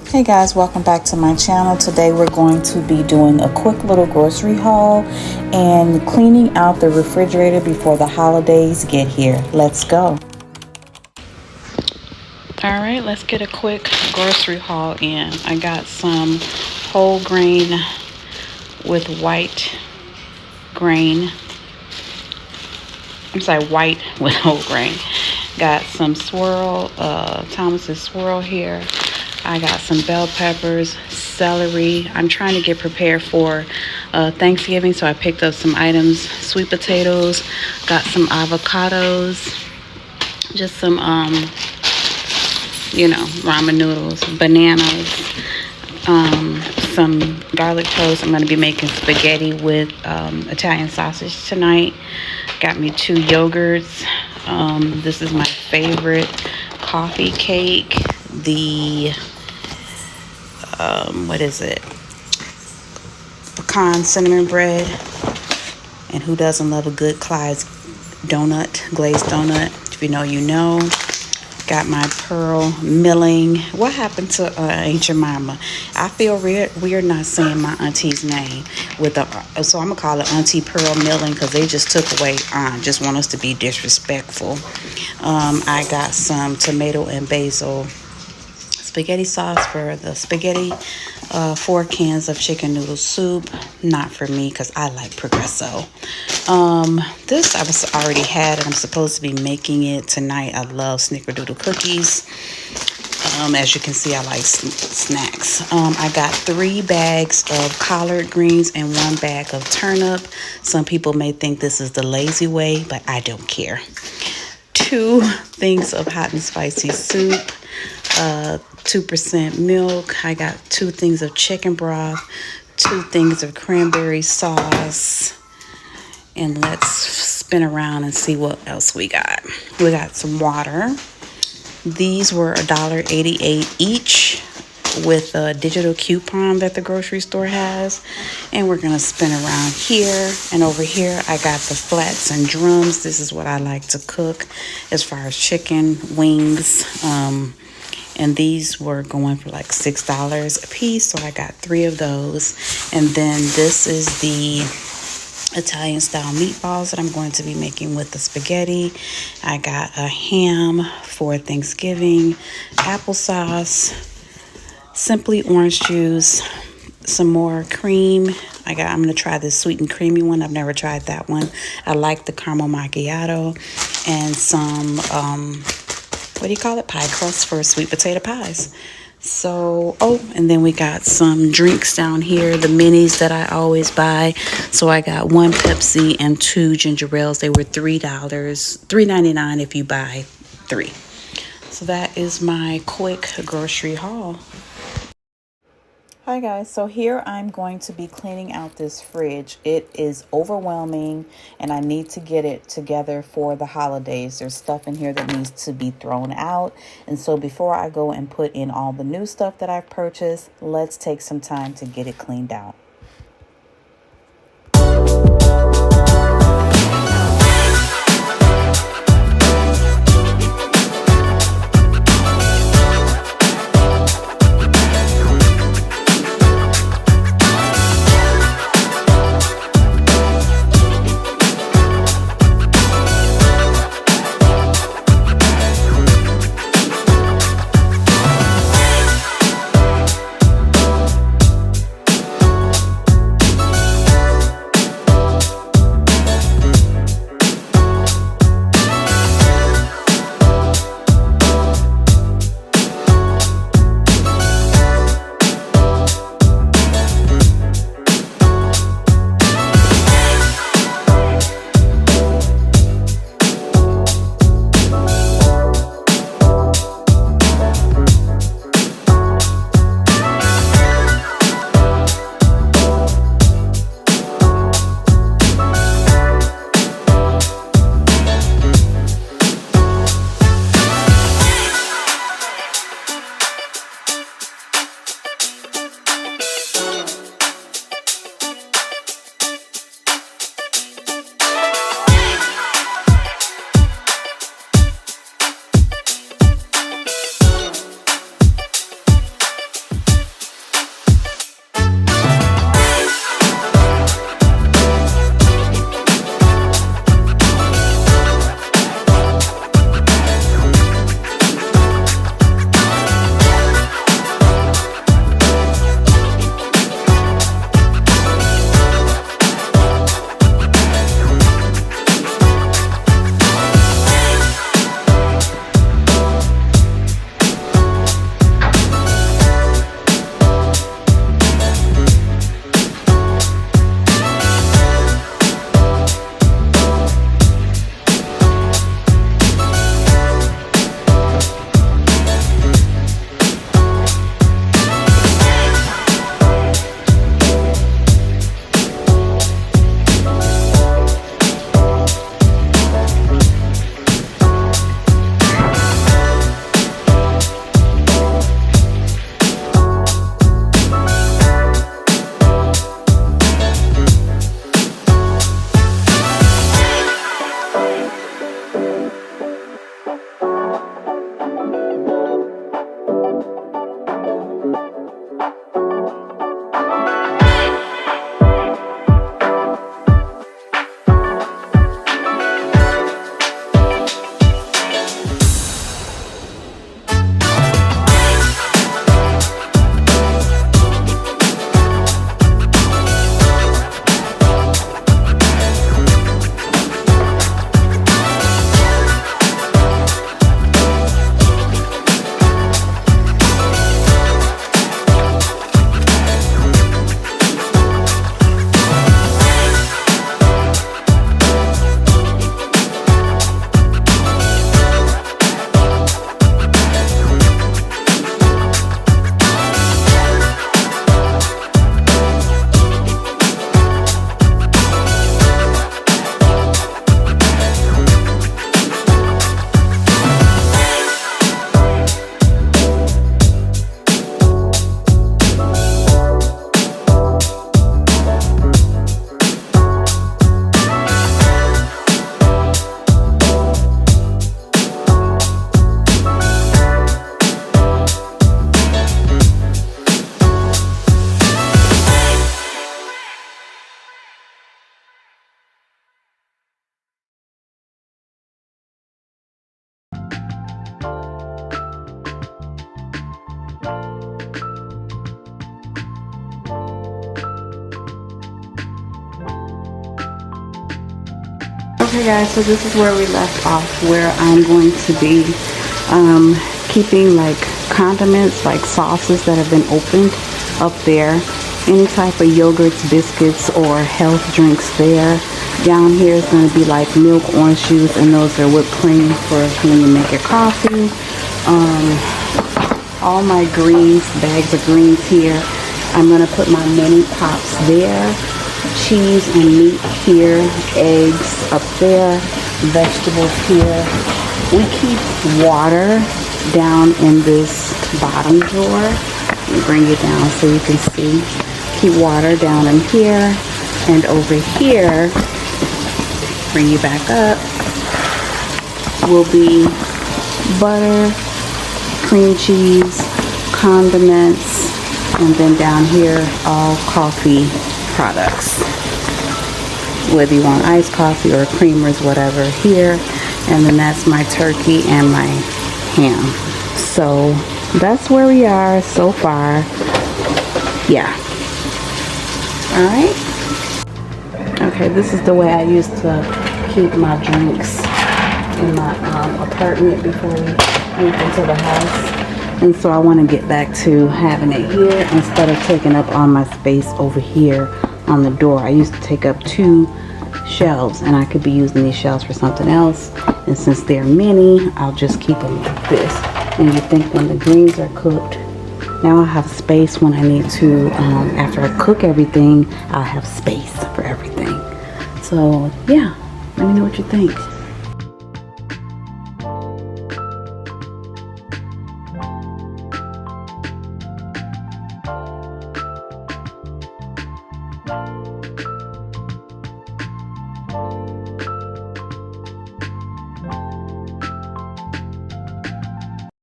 Hey guys, welcome back to my channel. Today we're going to be doing a quick little grocery haul and cleaning out the refrigerator before the holidays get here. Let's go. Alright, let's get a quick grocery haul in. I got some whole grain with white grain. I'm sorry, white with whole grain. Got some swirl, Thomas's swirl here. I got some bell peppers, celery. I'm trying to get prepared for Thanksgiving, so I picked up some items. Sweet potatoes, got some avocados, just some, ramen noodles, bananas, some garlic toast. I'm going to be making spaghetti with Italian sausage tonight. Got me 2 yogurts. This is my favorite coffee cake. The what is it? Pecan cinnamon bread. And who doesn't love a good glazed donut? If you know, you know. Got my pearl milling. What happened to Aunt Jemima? I feel weird not saying my auntie's name with so I'm gonna call it Auntie Pearl Milling because they just took away aunt. Just want us to be disrespectful. I got some tomato and basil spaghetti sauce for the spaghetti. 4 cans of chicken noodle soup. Not for me because I like Progresso. This I was already had and I'm supposed to be making it tonight. I love snickerdoodle cookies. As you can see, I like snacks. I got 3 bags of collard greens and 1 bag of turnip. Some people may think this is the lazy way, but I don't care. 2 things of hot and spicy soup. 2% milk. I got 2 things of chicken broth, 2 things of cranberry sauce. And let's spin around and see what else we got. We got some water. These were $1.88 each with a digital coupon that the grocery store has. And we're going to spin around here. And over here, I got the flats and drums. This is what I like to cook as far as chicken, wings. And these were going for like $6 a piece. So I got 3 of those. And then this is the Italian style meatballs that I'm going to be making with the spaghetti. I got a ham for Thanksgiving, applesauce, simply orange juice, some more cream. I'm going to try this sweet and creamy one. I've never tried that one. I like the caramel macchiato and some pie crust for sweet potato pies. So, and then we got some drinks down here, the minis that I always buy. So I got 1 Pepsi and 2 ginger ales. They were $3.99 if you buy 3. So that is my quick grocery haul. Hi guys, so here I'm going to be cleaning out this fridge. It is overwhelming and I need to get it together for the holidays. There's stuff in here that needs to be thrown out. And so before I go and put in all the new stuff that I've purchased, let's take some time to get it cleaned out. Okay guys, so this is where we left off, where I'm going to be keeping like condiments, like sauces that have been opened up there. Any type of yogurts, biscuits, or health drinks there. Down here is going to be like milk, orange juice, and those are whipped cream for when you make your coffee. All my greens, bags of greens here. I'm going to put my mini pops there. Cheese and meat here. Eggs up there. Vegetables here. We keep water down in this bottom drawer. Let me bring it down so you can see. Keep water down in here. And over here, bring you back up, will be butter, cream cheese, condiments, and then down here, all coffee products. Whether you want iced coffee or creamers, whatever here. And then that's my turkey and my ham. So that's where we are so far. Yeah. All right. Okay, this is the way I used to keep my drinks in my apartment before we moved into the house. And so I want to get back to having it here instead of taking up all my space over here on the door. I used to take up 2 shelves, and I could be using these shelves for something else. And since they're mini, I'll just keep them like this. And you think when the greens are cooked, now I have space when I need to, after I cook everything, I'll have space for everything. So yeah, let me know what you think.